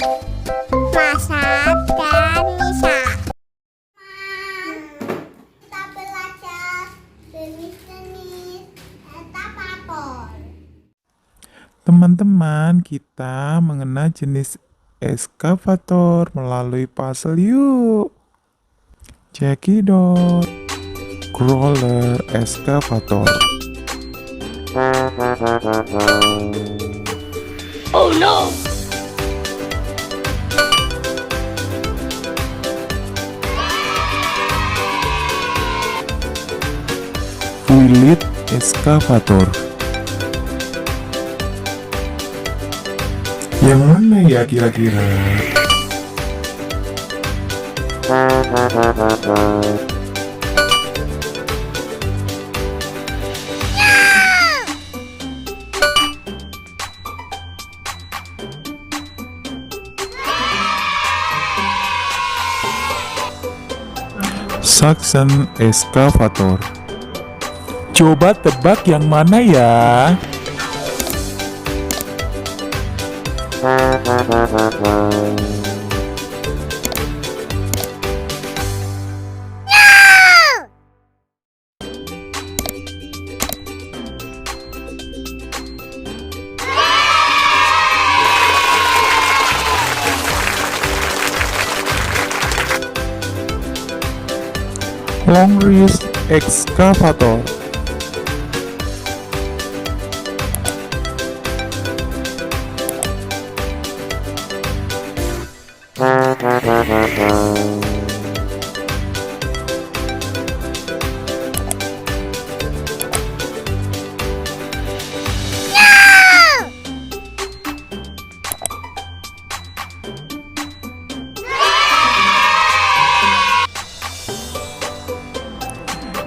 masak dan bisa. Kita belajar jenis-jenis ekskavator. Teman-teman, kita mengenal jenis ekskavator melalui puzzle yuk. Cekidot. Roller excavator. Oh no! Wheeled excavator. Yang mana ya kira-kira? Suction excavator. Coba tebak yang mana ya? Long reach excavator.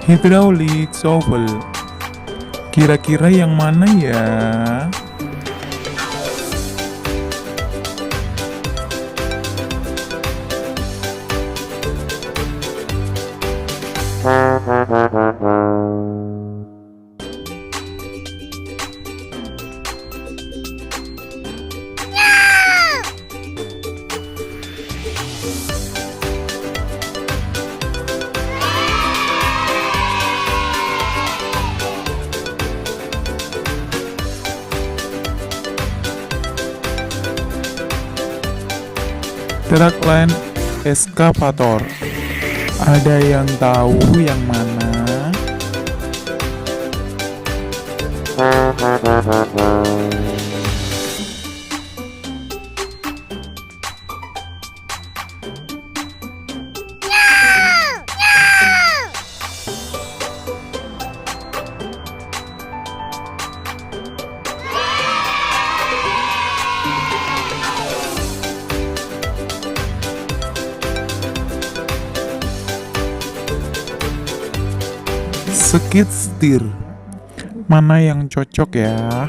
Hydraulic shovel. Kira-kira yang mana ya? Truckline excavator. Ada yang tahu yang mana? Skid steer. Mana yang cocok ya?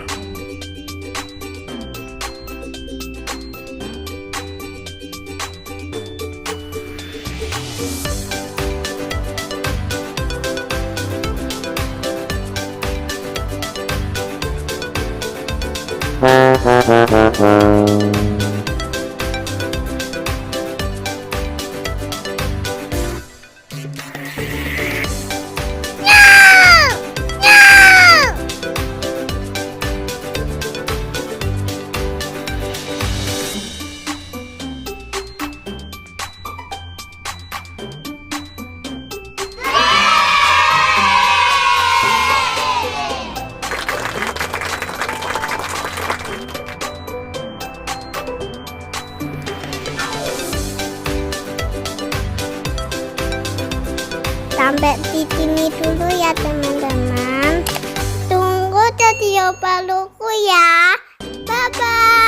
Sampai di sini dulu ya teman-teman. Tunggu video baruku ya. Bye-bye.